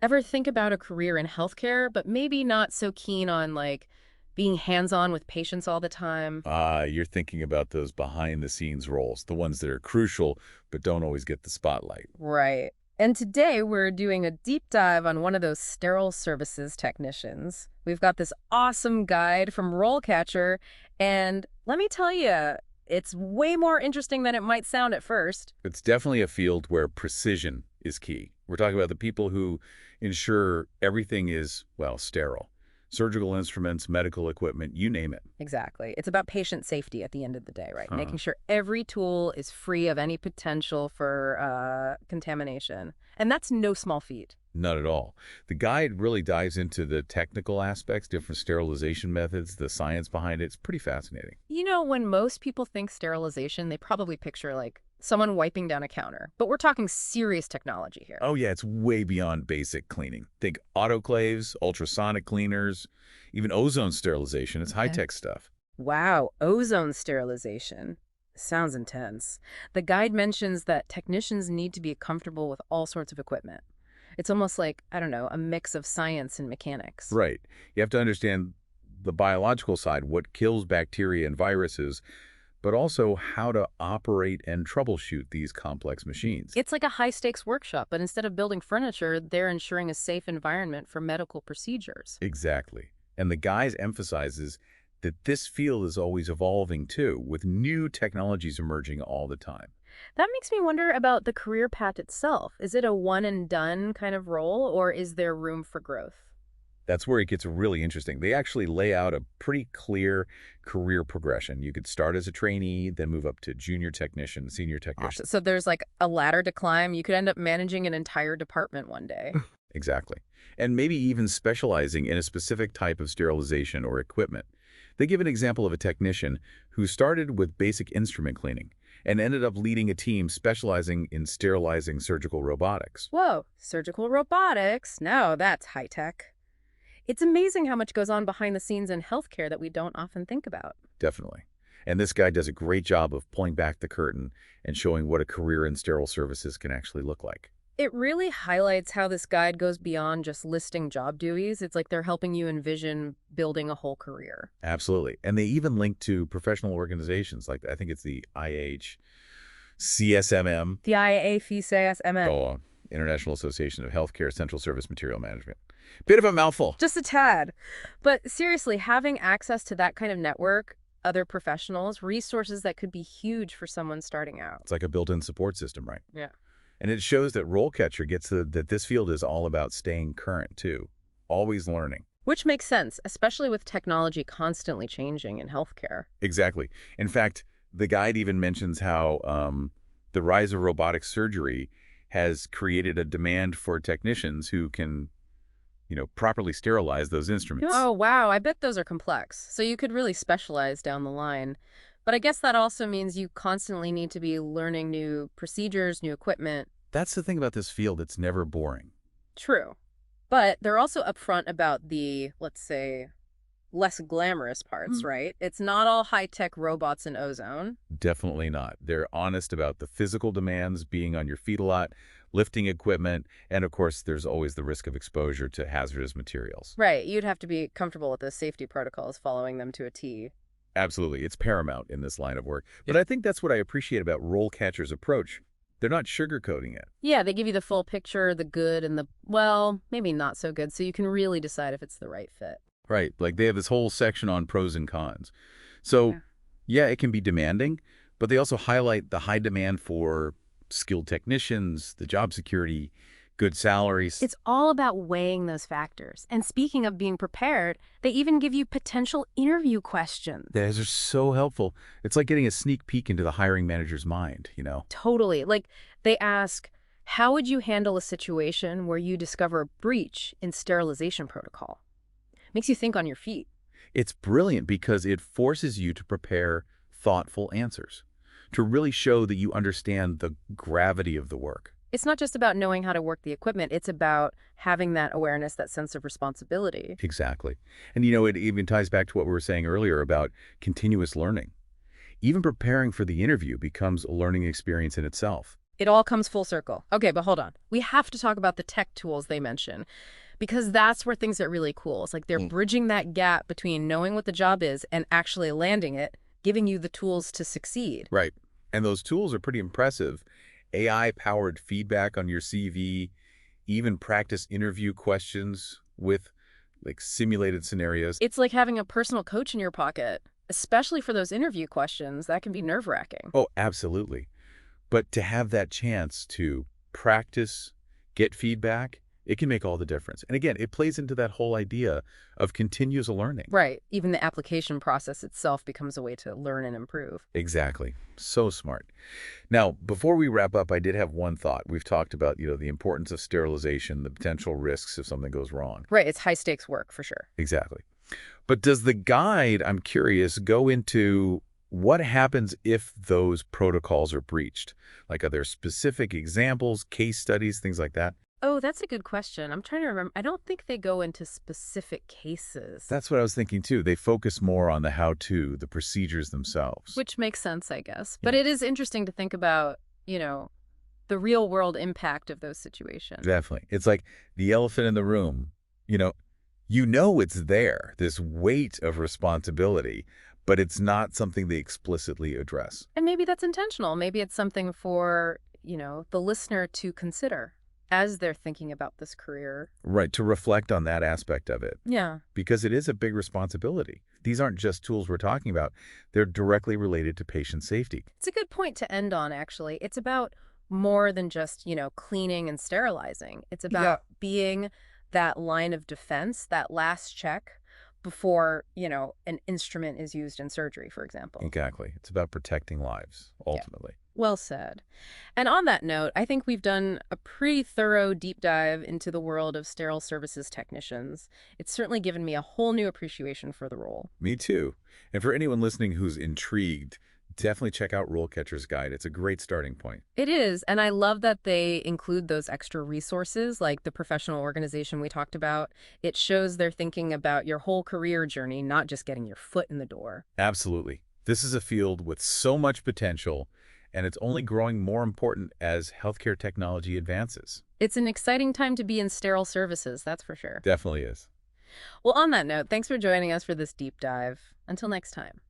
Ever think about a career in healthcare, but maybe not so keen on being hands-on with patients all the time? You're thinking about those behind-the-scenes roles, the ones that are crucial but don't always get the spotlight. Right. And today we're doing a deep dive on one of those sterile services technicians. We've got this awesome guide from RoleCatcher, and let me tell you, it's way more interesting than it might sound at first. It's definitely a field where precision is key. We're talking about the people who ensure everything is, well, sterile. Surgical instruments, medical equipment, you name it. Exactly. It's about patient safety at the end of the day, right? Uh, Making sure every tool is free of any potential for contamination. And that's no small feat. Not at all. The guide really dives into the technical aspects, different sterilization methods, the science behind it. It's pretty fascinating. You know, when most people think sterilization, they probably picture someone wiping down a counter. But we're talking serious technology here. Oh, yeah, it's way beyond basic cleaning. Think autoclaves, ultrasonic cleaners, even ozone sterilization. It's Okay. high-tech stuff. Wow, ozone sterilization. Sounds intense. The guide mentions that technicians need to be comfortable with all sorts of equipment. It's almost like, I don't know, a mix of science and mechanics. Right. You have to understand the biological side, what kills bacteria and viruses, but also how to operate and troubleshoot these complex machines. It's like a high-stakes workshop, but instead of building furniture, they're ensuring a safe environment for medical procedures. Exactly. And the guys emphasizes that this field is always evolving too, with new technologies emerging all the time. That makes me wonder about the career path itself. Is it a one-and-done kind of role, or is there room for growth? That's where it gets really interesting. They actually lay out a pretty clear career progression. You could start as a trainee, then move up to junior technician, senior technician. Awesome. So there's a ladder to climb. You could end up managing an entire department one day. Exactly. And maybe even specializing in a specific type of sterilization or equipment. They give an example of a technician who started with basic instrument cleaning and ended up leading a team specializing in sterilizing surgical robotics. Whoa, surgical robotics. Now that's high tech. It's amazing how much goes on behind the scenes in healthcare that we don't often think about. Definitely. And this guy does a great job of pulling back the curtain and showing what a career in sterile services can actually look like. It really highlights how this guide goes beyond just listing job duties. It's like they're helping you envision building a whole career. Absolutely. And they even link to professional organizations like I think it's the CSMM, The IAFCSMM. oh, International Association of Healthcare Central Service Material Management. Bit of a mouthful. Just a tad. But seriously, having access to that kind of network, other professionals, resources that could be huge for someone starting out. It's like a built-in support system, right? Yeah. And it shows that RoleCatcher gets that this field is all about staying current, too. Always learning. Which makes sense, especially with technology constantly changing in healthcare. Exactly. In fact, the guide even mentions how the rise of robotic surgery has created a demand for technicians who can, properly sterilize those instruments. Oh, wow. I bet those are complex. So you could really specialize down the line. But I guess that also means you constantly need to be learning new procedures, new equipment. That's the thing about this field. It's never boring. True. But they're also upfront about the, let's say, less glamorous parts, right? It's not all high-tech robots and ozone. Definitely not. They're honest about the physical demands, being on your feet a lot, lifting equipment, and of course, there's always the risk of exposure to hazardous materials. Right. You'd have to be comfortable with the safety protocols, following them to a T. Absolutely. It's paramount in this line of work. But I think that's what I appreciate about RoleCatcher's approach. They're not sugarcoating it. Yeah, they give you the full picture, the good and the, well, maybe not so good, so you can really decide if it's the right fit. Right. Like they have this whole section on pros and cons. So, Yeah. yeah, it can be demanding, but they also highlight the high demand for skilled technicians, the job security, good salaries. It's all about weighing those factors. And speaking of being prepared, they even give you potential interview questions. Those are so helpful. It's like getting a sneak peek into the hiring manager's mind. Totally. They ask, how would you handle a situation where you discover a breach in sterilization protocol? Makes you think on your feet. It's brilliant because it forces you to prepare thoughtful answers, to really show that you understand the gravity of the work. It's not just about knowing how to work the equipment. It's about having that awareness, that sense of responsibility. Exactly. And it even ties back to what we were saying earlier about continuous learning. Even preparing for the interview becomes a learning experience in itself. It all comes full circle. Okay, but hold on. We have to talk about the tech tools they mention because that's where things get really cool. It's like they're bridging that gap between knowing what the job is and actually landing it, giving you the tools to succeed. Right. And those tools are pretty impressive. AI-powered feedback on your CV, even practice interview questions with like simulated scenarios. It's like having a personal coach in your pocket, especially for those interview questions. That can be nerve-wracking. Oh, absolutely. But to have that chance to practice, get feedback, it can make all the difference. And again, it plays into that whole idea of continuous learning. Right. Even the application process itself becomes a way to learn and improve. Exactly. So smart. Now, before we wrap up, I did have one thought. We've talked about, the importance of sterilization, the potential risks if something goes wrong. Right. It's high-stakes work for sure. Exactly. But does the guide, I'm curious, go into what happens if those protocols are breached? Like, are there specific examples, case studies, things like that? Oh, that's a good question. I'm trying to remember. I don't think they go into specific cases. That's what I was thinking, too. They focus more on the how-to, the procedures themselves. Which makes sense, I guess. Yeah. But it is interesting to think about, the real-world impact of those situations. Definitely. It's like the elephant in the room. It's there, this weight of responsibility, but it's not something they explicitly address. And maybe that's intentional. Maybe it's something for, the listener to consider as they're thinking about this career. Right, to reflect on that aspect of it. Yeah. Because it is a big responsibility. These aren't just tools we're talking about. They're directly related to patient safety. It's a good point to end on, actually. It's about more than just, cleaning and sterilizing. It's about being that line of defense, that last check before, an instrument is used in surgery, for example. Exactly. It's about protecting lives, ultimately. Yeah. Well said. And on that note, I think we've done a pretty thorough deep dive into the world of sterile services technicians. It's certainly given me a whole new appreciation for the role. Me too. And for anyone listening who's intrigued, definitely check out RoleCatcher's guide. It's a great starting point. It is, and I love that they include those extra resources like the professional organization we talked about. It shows they're thinking about your whole career journey, not just getting your foot in the door. Absolutely. This is a field with so much potential, and it's only growing more important as healthcare technology advances. It's an exciting time to be in sterile services, that's for sure. Definitely is. Well, on that note, thanks for joining us for this deep dive. Until next time.